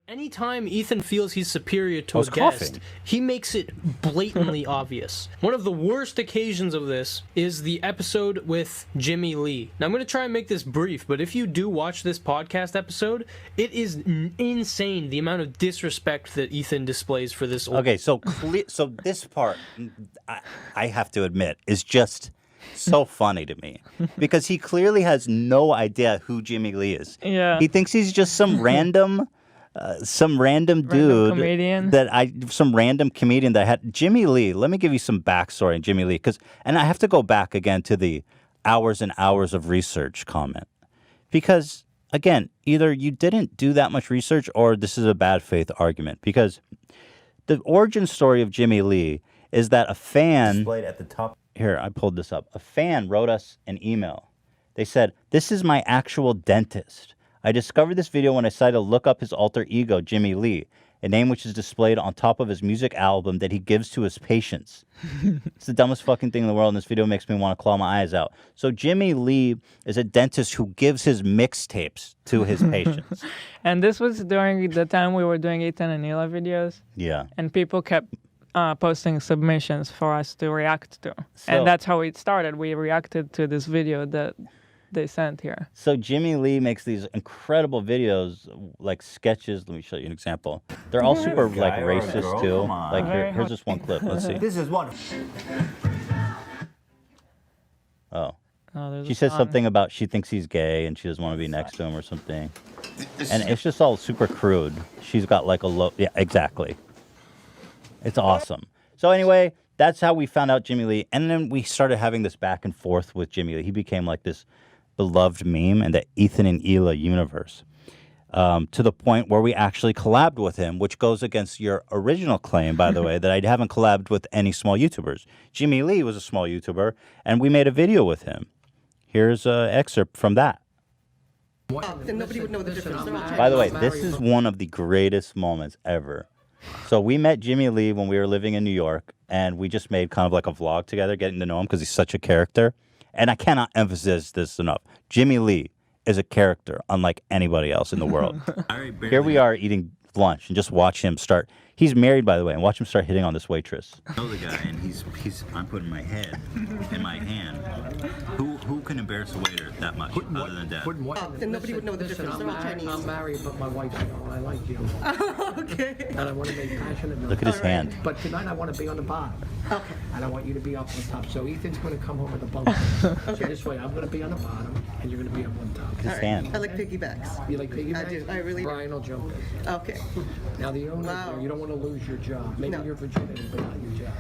Anytime Ethan feels he's superior to a guest, he makes it blatantly obvious. One of the worst occasions of this is the episode with Jimmie Lee. Now, I'm going to try and make this brief, but if you do watch this podcast episode, it is insane the amount of disrespect that Ethan displays for this. Okay, so this part, I have to admit, is just so funny to me because he clearly has no idea who Jimmie Lee is. Yeah. He thinks he's just some random dude comedian. some random comedian that had Jimmie Lee. Let me give you some backstory on Jimmie Lee, and I have to go back again to the hours and hours of research comment, because again, either you didn't do that much research or this is a bad faith argument, because the origin story of Jimmie Lee is that a fan displayed at the top. Here, I pulled this up. A fan wrote us an email. They said, "This is my actual dentist. I discovered this video when I decided to look up his alter ego, Jimmie Lee, a name which is displayed on top of his music album that he gives to his patients." It's the dumbest fucking thing in the world, and this video makes me want to claw my eyes out. So Jimmie Lee is a dentist who gives his mixtapes to his patients. And this was during the time we were doing Ethan and Hila videos. Yeah. And people kept posting submissions for us to react to. So, and that's how it started. We reacted to this video that they sent here. So Jimmie Lee makes these incredible videos, like sketches. Let me show you an example. They're all super like racist too. Like here's just one clip. Let's see. This is wonderful. Oh, she says something about she thinks he's gay and she doesn't want to be next to him or something. And it's just all super crude. She's got like a low. Yeah, exactly. It's awesome. So anyway, that's how we found out Jimmie Lee, and then we started having this back and forth with Jimmie Lee. He became like this beloved meme in the Ethan and Hila universe, to the point where we actually collabed with him, which goes against your original claim, by the way, that I haven't collabed with any small YouTubers. Jimmie Lee was a small YouTuber, and we made a video with him. Here's an excerpt from that. Then nobody would know the difference. By the way, this is one of the greatest moments ever. So we met Jimmie Lee when we were living in New York, and we just made kind of like a vlog together, getting to know him because he's such a character. And I cannot emphasize this enough. Jimmie Lee is a character unlike anybody else in the world. Here we are eating lunch and just watch him start. He's married, by the way, and watch him start hitting on this waitress. I know the guy, and I'm putting my head in my hand. Who can embarrass a waiter that much other than Dad? Then nobody would know the difference. They're all Chinese. I'm married, but my wife, I like you. Okay. And I want to make passionate. Look at his hand. But tonight I want to be on the bottom. Okay. And I want you to be up on top. So Ethan's going to come home with a bunk. So this way, I'm going to be on the bottom, and you're going to be up on top. Look at his hand. I like piggybacks. You like piggybacks? I do. I really do. Brian will jump in. Okay. Now the owner, you don't want to lose your job. Maybe your virginity, but not your job.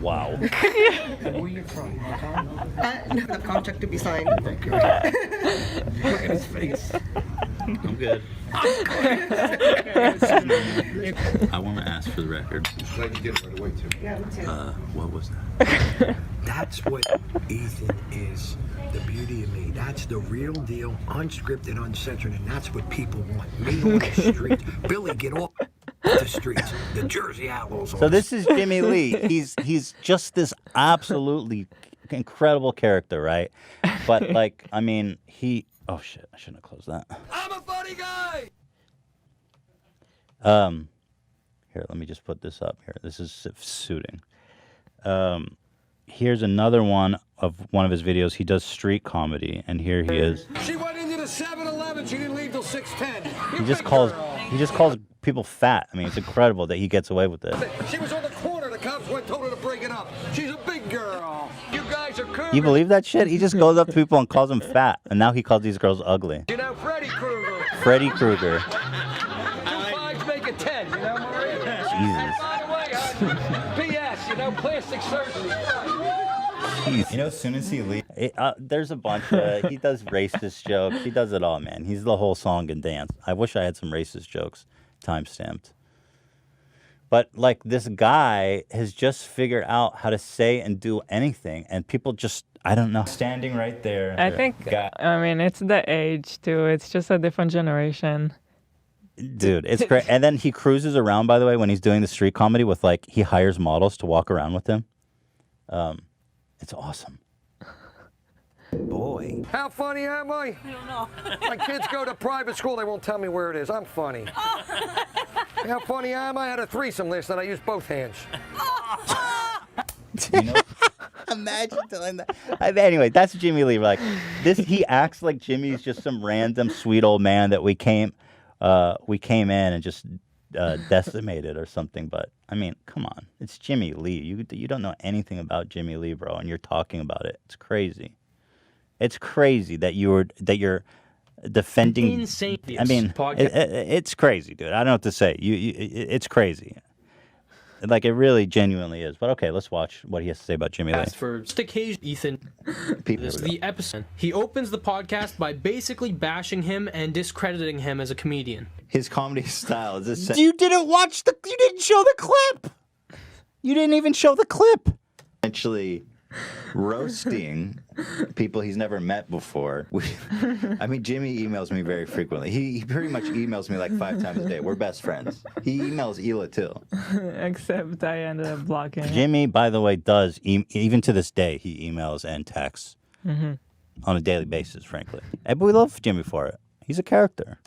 Wow. And where are you from? The contract to be signed. Thank you. Look at his face. I'm good. I want to ask for the record. Glad you did it right away, too. Yeah, me too. What was that? That's what Ethan is. The beauty of me. That's the real deal, unscripted, uncensored, and that's what people want. Me on the streets. Billy, get off the streets. The Jersey Outlaws. So this is Jimmie Lee. He's just this absolutely incredible character, right? But like, I mean, oh shit, I shouldn't have closed that. I'm a funny guy. Here, let me just put this up here. This is suiting. Here's another one of his videos. He does street comedy, and here he is. She went into the 7-Eleven. She didn't leave till 6:10. He just calls people fat. I mean, it's incredible that he gets away with this. She was on the corner. The cops went told her to break it up. She's a big girl. You guys are cool. You believe that shit? He just goes up to people and calls them fat, and now he calls these girls ugly. You know Freddy Krueger. Freddy Krueger. 2 5s make a 10. You know, Marie? Jesus. By the way, P.S. You know, plastic surgery. Jeez. You know, as soon as he leaves, There's a bunch of, he does racist jokes. He does it all, man. He's the whole song and dance. I wish I had some racist jokes time-stamped. But, like, this guy has just figured out how to say and do anything, and people just, I don't know. standing right there. I think, I mean, it's the age, too. It's just a different generation. Dude, it's great. And then he cruises around, by the way, when he's doing the street comedy with, like, he hires models to walk around with him. It's awesome. Boy. How funny am I? I don't know. My kids go to private school. They won't tell me where it is. I'm funny. How funny I am? I had a threesome last night. I used both hands. You know, imagine telling that. Anyway, that's Jimmie Lee. Like this, he acts like Jimmy's just some random sweet old man that we came in and just decimated or something. But I mean, come on, it's Jimmie Lee. You don't know anything about Jimmie Lee, bro, and you're talking about it. It's crazy. It's crazy that you're defending. Insane. I mean, it's crazy, dude. I don't know what to say. It's crazy. Like, it really genuinely is. But okay, let's watch what he has to say about Jimmie Lee. As for just occasion, Ethan, this is the episode. He opens the podcast by basically bashing him and discrediting him as a comedian. His comedy style is this. You didn't show the clip. You didn't even show the clip. Essentially roasting people he's never met before. I mean, Jimmie emails me very frequently. He pretty much emails me like 5 times a day. We're best friends. He emails Hila too. Except I ended up blocking him. Jimmie, by the way, does, even to this day, he emails and texts on a daily basis, frankly. But we love Jimmie for it. He's a character.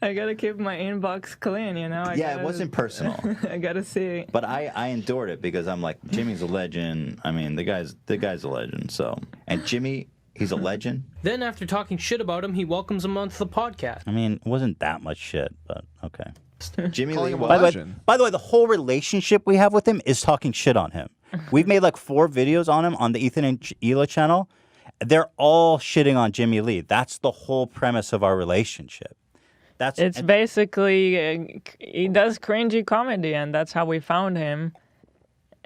I gotta keep my inbox clean, you know? It wasn't personal. I gotta see. But I endured it because I'm like, Jimmy's a legend. I mean, the guy's a legend. So, and Jimmie, he's a legend. Then, after talking shit about him, he welcomes him onto the podcast. I mean, it wasn't that much shit, but okay. Jimmie Lee. By the way, the whole relationship we have with him is talking shit on him. We've made like 4 videos on him on the Ethan and Hila channel. They're all shitting on Jimmie Lee. That's the whole premise of our relationship. It's basically, he does cringy comedy, and that's how we found him.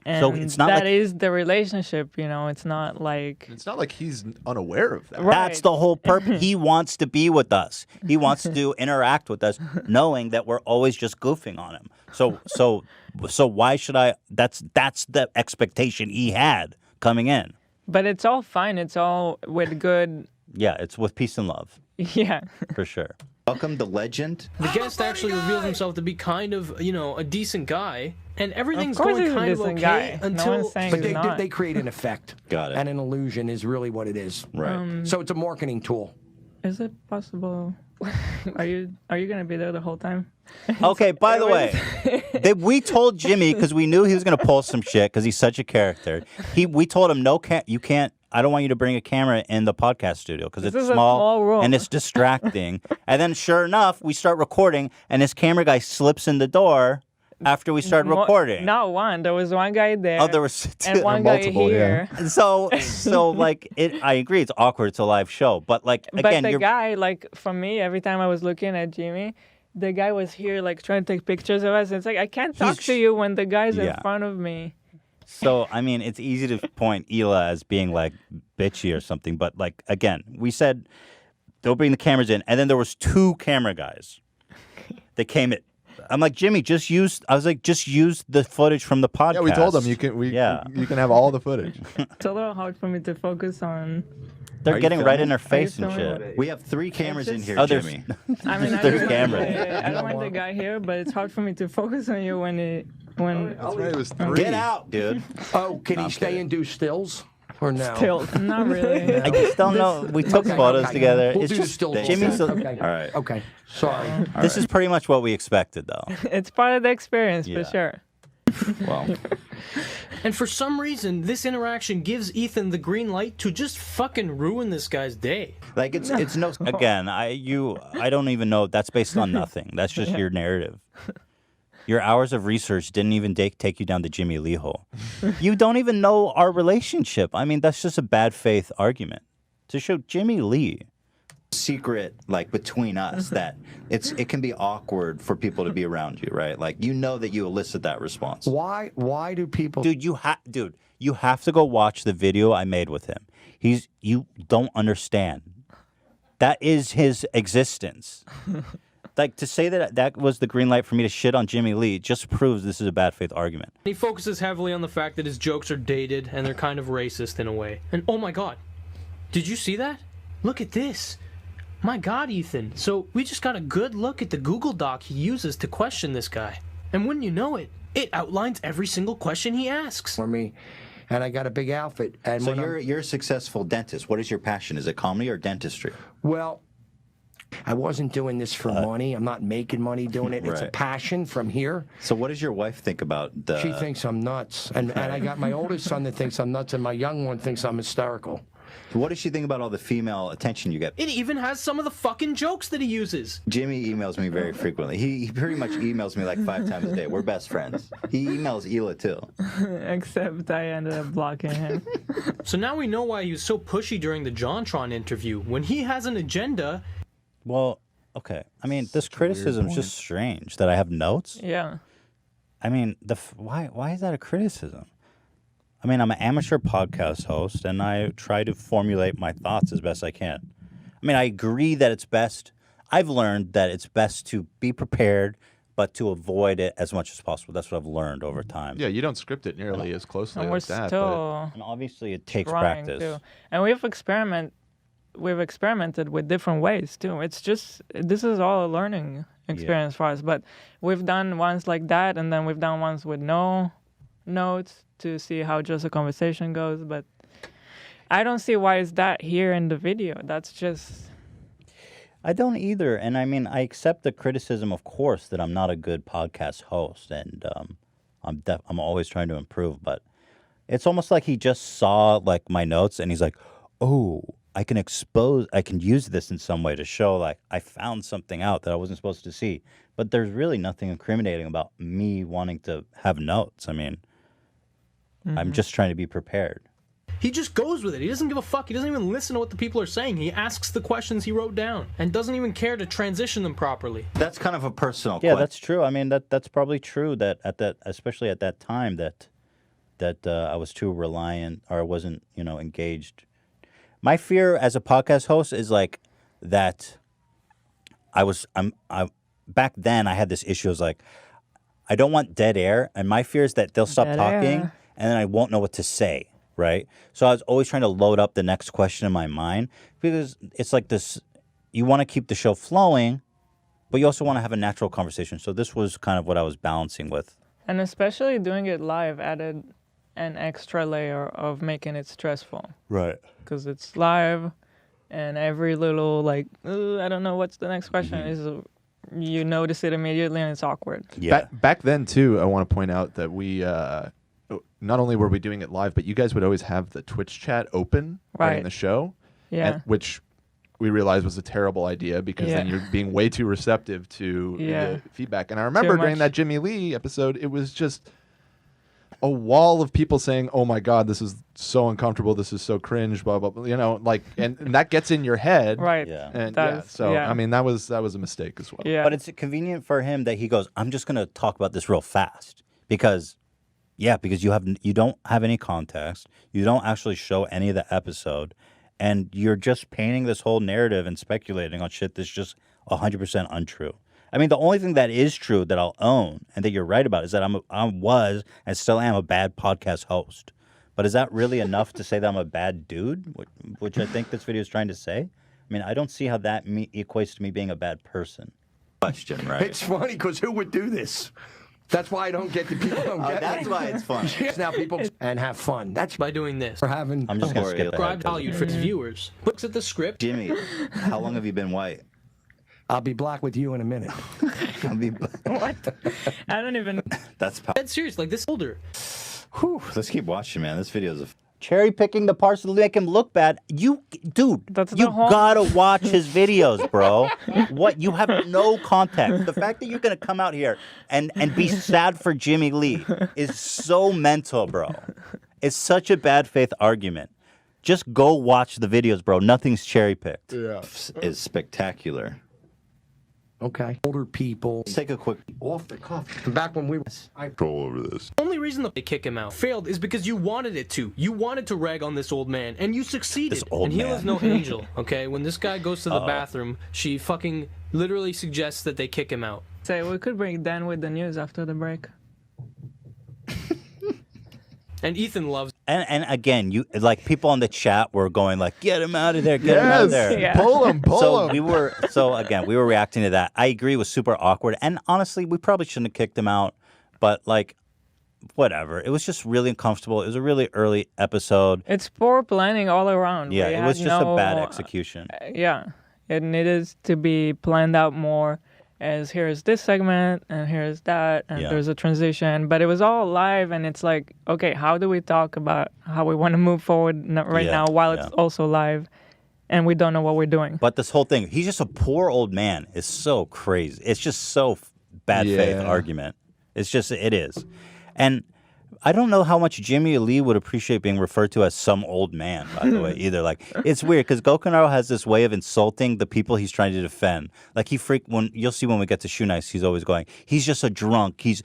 And so it's not that is the relationship, you know. It's not like he's unaware of that. Right. That's the whole purpose. He wants to be with us. He wants to interact with us, knowing that we're always just goofing on him. So why should I? That's the expectation he had coming in. But it's all fine. It's all with good. Yeah, it's with peace and love. Yeah. For sure. Welcome the legend. The guest actually reveals himself to be kind of, a decent guy, and everything's Of course going he's a kind of decent okay guy. No until. one's saying But he's not. they create an effect. Got it. And an illusion is really what it is. Right. So it's a marketing tool. Is it possible? Are you gonna be there the whole time? Okay, by the way, we told Jimmie, because we knew he was going to pull some shit because he's such a character. We told him, you can't, I don't want you to bring a camera in the podcast studio because it's is a small room. and it's distracting. And then sure enough, we start recording and this camera guy slips in the door after we started recording. Not one. There was one guy there. Oh, there was and one guy multiple, here. yeah. So like, I agree, it's awkward, it's a live show. But like, again, But the guy, like, for me, every time I was looking at Jimmie, the guy was here, like, trying to take pictures of us. It's like, I can't talk to you when the guy's in front of me. So, I mean, it's easy to point Hila as being, like, bitchy or something. But, like, again, we said they'll bring the cameras in. And then there was 2 camera guys that came in. I'm like, Jimmie, just use the footage from the podcast. Yeah, we told him you can have all the footage. It's a little hard for me to focus on. They're getting right in their Are face you and filming? shit. We have 3 cameras in here, Oh, there's- Jimmie. I mean, There's cameras. I don't want the guy here, but it's hard for me to focus on you when. That's right, it was 3. Get out, dude. Oh, can he I'm stay kidding. and do stills? Or no? Still, not really. I just don't know. We took photos together. We'll It's do the just stills. Jimmie's. Okay. All right. Okay. Sorry. This is pretty much what we expected, though. It's part of the experience Yeah. for sure. Well, And for some reason, this interaction gives Ethan the green light to just fucking ruin this guy's day. like it's no. Again, I don't even know. That's based on nothing. That's just your narrative. Your hours of research didn't even take you down the Jimmie Lee hole. You don't even know our relationship. I mean, that's just a bad faith argument to show Jimmie Lee. Secret like between us that it can be awkward for people to be around you, right? Like you know that you elicit that response. Why do people? Dude, you have to go watch the video I made with him. You don't understand. That is his existence. Like, to say that was the green light for me to shit on Jimmie Lee just proves this is a bad faith argument. He focuses heavily on the fact that his jokes are dated and they're kind of racist in a way. And oh my god, did you see that? Look at this. My god, Ethan. So we just got a good look at the Google Doc he uses to question this guy. And wouldn't you know it, it outlines every single question he asks. For me, and I got a big outfit. And So when you're a successful dentist. What is your passion? Is it comedy or dentistry? well, I wasn't doing this for money. I'm not making money doing it. It's a passion from here. So what does your wife think about the... She thinks I'm nuts. And I got my oldest son that thinks I'm nuts, and my young one thinks I'm hysterical. What does she think about all the female attention you get? It even has some of the fucking jokes that he uses. Jimmie emails me very frequently. He pretty much emails me like 5 times a day. We're best friends. He emails Hila too. Except I ended up blocking him. So now we know why he was so pushy during the JonTron interview. When he has an agenda... Well, okay. I mean, this criticism is just strange that I have notes. Yeah. I mean, why is that a criticism? I mean, I'm an amateur podcast host, and I try to formulate my thoughts as best I can. I mean, I agree that it's best. I've learned that it's best to be prepared, but to avoid it as much as possible. That's what I've learned over time. Yeah, you don't script it nearly as closely And we're like that. still And obviously, it takes trying practice. to. And we've experimented with different ways too. It's just, this is all a learning experience for us. But we've done ones like that, and then we've done ones with no notes to see how just a conversation goes. But I don't see why is that here in the video. That's just... I don't either. And I mean, I accept the criticism, of course, that I'm not a good podcast host, and I'm always trying to improve. But it's almost like he just saw like my notes, and he's like, "Oh, I can use this in some way to show like I found something out that I wasn't supposed to see." But there's really nothing incriminating about me wanting to have notes. I mean, I'm just trying to be prepared. He just goes with it. He doesn't give a fuck. He doesn't even listen to what the people are saying. He asks the questions he wrote down and doesn't even care to transition them properly. That's kind of a personal Yeah, that's true. I mean, that's probably true that especially at that time that I was too reliant or wasn't, engaged. My fear as a podcast host is like that back then I had this issue. I was like, I don't want dead air, and my fear is that they'll stop talking and then I won't know what to say, right? So I was always trying to load up the next question in my mind, because it's like this, you want to keep the show flowing, but you also want to have a natural conversation. So this was kind of what I was balancing with. And especially doing it live added an extra layer of making it stressful. Right. Because it's live, and every little, I don't know what's the next question is, you notice it immediately, and it's awkward. Yeah. Back then, too, I want to point out that we, not only were we doing it live, but you guys would always have the Twitch chat open during the show. Yeah. Which we realized was a terrible idea, because then you're being way too receptive to the feedback. And I remember during that Jimmie Lee episode, it was just a wall of people saying, "Oh my God, this is so uncomfortable. This is so cringe." Blah blah. Blah. And that gets in your head, right? Yeah. And I mean, that was a mistake as well. Yeah. But it's convenient for him that he goes, "I'm just going to talk about this real fast," because you don't have any context. You don't actually show any of the episode, and you're just painting this whole narrative and speculating on shit that's just 100% untrue. I mean, the only thing that is true that I'll own and that you're right about is that I was and still am a bad podcast host. But is that really enough to say that I'm a bad dude, which I think this video is trying to say? I mean, I don't see how that equates to me being a bad person. Question, right? It's funny because who would do this? That's why I don't get the people. Don't get that's why it's fun. Now people and have fun. That's by doing this. For having. I'm just going to skip that. Subscribe valued for its viewers. Looks at the script. Jimmie, how long have you been white? I'll be black with you in a minute. What? I don't even. That's Dead serious. Like this older. Whew, let's keep watching, man. This video's a. Cherry picking the parts that make him look bad. You gotta watch his videos, bro. What? You have no context. The fact that you're gonna come out here and be sad for Jimmie Lee is so mental, bro. It's such a bad faith argument. Just go watch the videos, bro. Nothing's cherry picked. Yeah. Is spectacular. Okay. Older people. Let's take a quick off the cuff. Back when we were control over this. The only reason they kick him out failed is because you wanted it to. You wanted to rag on this old man, and you succeeded. This old and man. Hila's no angel, okay? When this guy goes to the bathroom, she fucking literally suggests that they kick him out. Say, we could bring Dan with the news after the break. And Ethan loves. And again, you like people on the chat were going like, "Get him out of there! Get him out of there! Yeah. Pull him! So we were reacting to that. I agree, it was super awkward, and honestly, we probably shouldn't have kicked him out. But like, whatever. It was just really uncomfortable. It was a really early episode. It's poor planning all around. Yeah, We it was had just a no, bad execution. Yeah, It needed to be planned out more. As here's this segment and here's that and there's a transition, but it was all live, and it's like, okay, how do we talk about how we want to move forward right now while it's also live, and we don't know what we're doing? But this whole thing, he's just a poor old man, is so crazy. It's just so bad faith argument. It is. And I don't know how much Jimmie Lee would appreciate being referred to as some old man, by the way, either. Like, it's weird because Gokanaru has this way of insulting the people he's trying to defend. Like, when you'll see when we get to Shoe Nice, he's always going, he's just a drunk. He's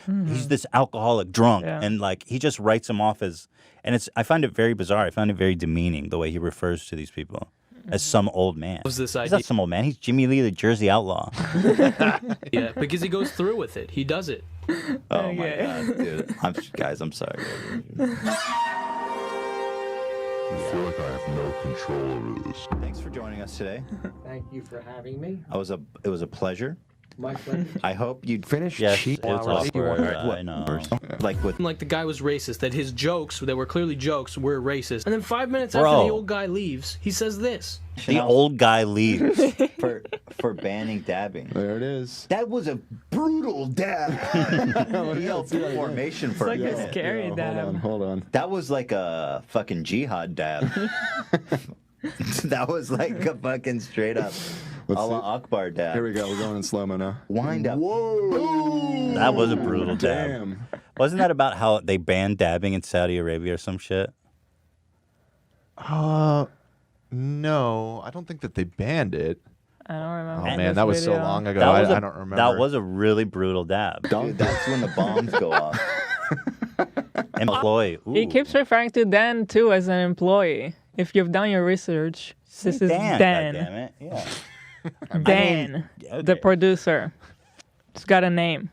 this alcoholic drunk. Yeah. And, like, he just writes him off as, and I find it very bizarre. I find it very demeaning the way he refers to these people as some old man. Was this idea? He's not some old man. He's Jimmie Lee, the Jersey Outlaw. Yeah, because he goes through with it. He does it. Oh my God, dude! I'm sorry. I feel like I have no control over this. Thanks for joining us today. Thank you for having me. It was a pleasure. My pleasure. I hope you'd finish. Yes, it's awkward. I know. Like the guy was racist, that his jokes, that were clearly jokes, were racist. And then 5 minutes after the old guy leaves, he says this. The old guy leaves. for banning dabbing. There it is. That was a brutal dab. He held the formation for it's like a scary dab. Hold on. That was like a fucking jihad dab. That was like a fucking straight up Allah Akbar dab. Here we go. We're going in slow-mo now. Wind up. Whoa! That was a brutal dab. Damn. Wasn't that about how they banned dabbing in Saudi Arabia or some shit? No. I don't think that they banned it. I don't remember. Oh, man, that was so long ago. I don't remember. That was a really brutal dab. Dude, that's when the bombs go off. Employee. Ooh. He keeps referring to Dan, too, as an employee. If you've done your research, this is Dan. God damn it. Yeah. Dan, the producer. It's got a name.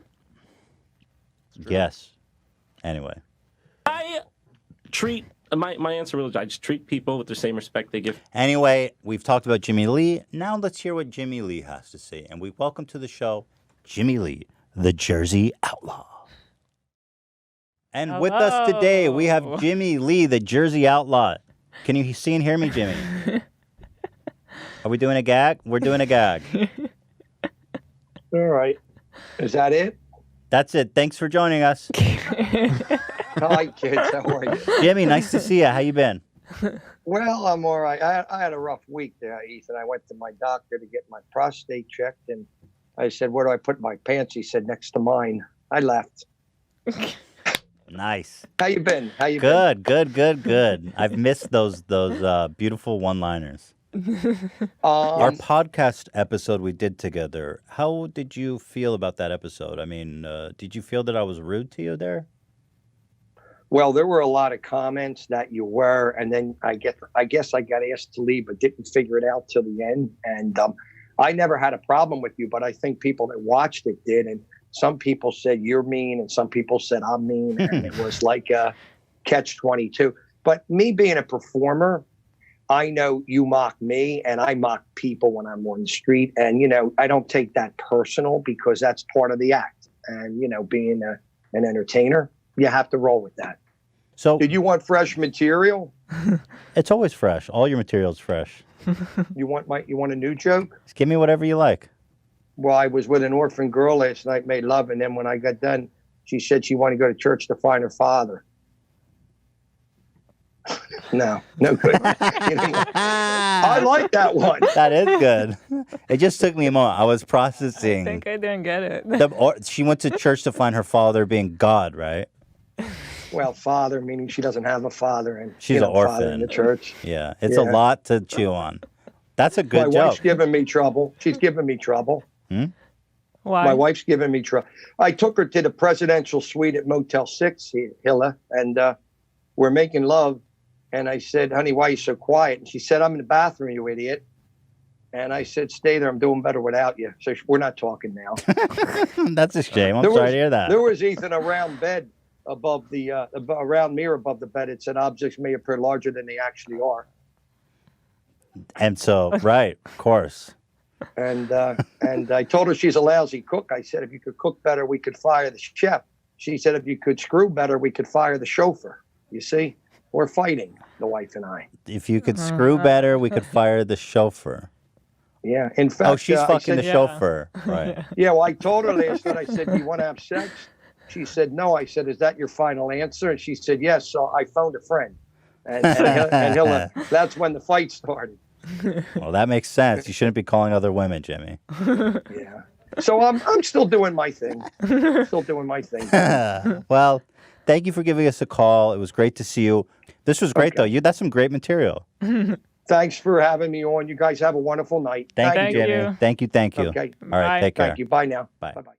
Yes. Anyway. I treat my answer really. I just treat people with the same respect they give. Anyway, we've talked about Jimmie Lee. Now let's hear what Jimmie Lee has to say. And we welcome to the show Jimmie Lee, the Jersey Outlaw. And with us today, we have Jimmie Lee, the Jersey Outlaw. Can you see and hear me, Jimmy? Are we doing a gag? We're doing a gag. All right. Is that it? That's it. Thanks for joining us. Hi, kids. How are you? Jimmy, nice to see you. How you been? Well, I'm all right. I had a rough week there, Ethan. I went to my doctor to get my prostate checked, and I said, where do I put my pants? He said, next to mine. I left. Nice. How you been? Good. I've missed those beautiful one-liners. Our podcast episode we did together. How did you feel about that episode? I mean, did you feel that I was rude to you there? Well, there were a lot of comments that you were, and then I guess I got asked to leave, but didn't figure it out till the end. And I never had a problem with you, but I think people that watched it did, and some people said you're mean, and some people said I'm mean, and it was like a catch-22. But me being a performer, I know you mock me, and I mock people when I'm on the street, and I don't take that personal because that's part of the act. And being an entertainer, you have to roll with that. So, did you want fresh material? It's always fresh. All your material's fresh. You want a new joke? Just give me whatever you like. Well, I was with an orphan girl last night, made love, and then when I got done, she said she wanted to go to church to find her father. No good. I like that one. That is good. It just took me a moment. I was processing. I think I didn't get it. She went to church to find her father being God, right? Well, father, meaning she doesn't have a father, and she's an orphan father in the church. Yeah, it's a lot to chew on. That's a good joke. My wife's giving me trouble. She's giving me trouble. Why? My wife's giving me trouble. I took her to the presidential suite at Motel 6, Hilla, and we're making love. And I said, honey, why are you so quiet? And she said, I'm in the bathroom, you idiot. And I said, stay there. I'm doing better without you. So we're not talking now. That's a shame. I'm sorry to hear that. There was, Ethan, a round bed above the round mirror above the bed. It said objects may appear larger than they actually are. And so, right, of course. And I told her she's a lousy cook. I said, if you could cook better, we could fire the chef. She said, if you could screw better, we could fire the chauffeur. You see? We're fighting, the wife and I. If you could screw better, we could fire the chauffeur. Yeah. In fact, she's I fucking said, the chauffeur. Right. Yeah, well, I told her last night, I said, do you want to have sex? She said, no. I said, is that your final answer? And she said, yes. So I phoned a friend. And he'll that's when the fight started. Well, that makes sense. You shouldn't be calling other women, Jimmy. Yeah. So I'm still doing my thing. Still doing my thing. Well, thank you for giving us a call. It was great to see you. This was great, though. That's some great material. Thanks for having me on. You guys have a wonderful night. Thank you, Jimmy. Thank you. Okay. All right, take care. Thank you. Bye now. Bye. Bye-bye.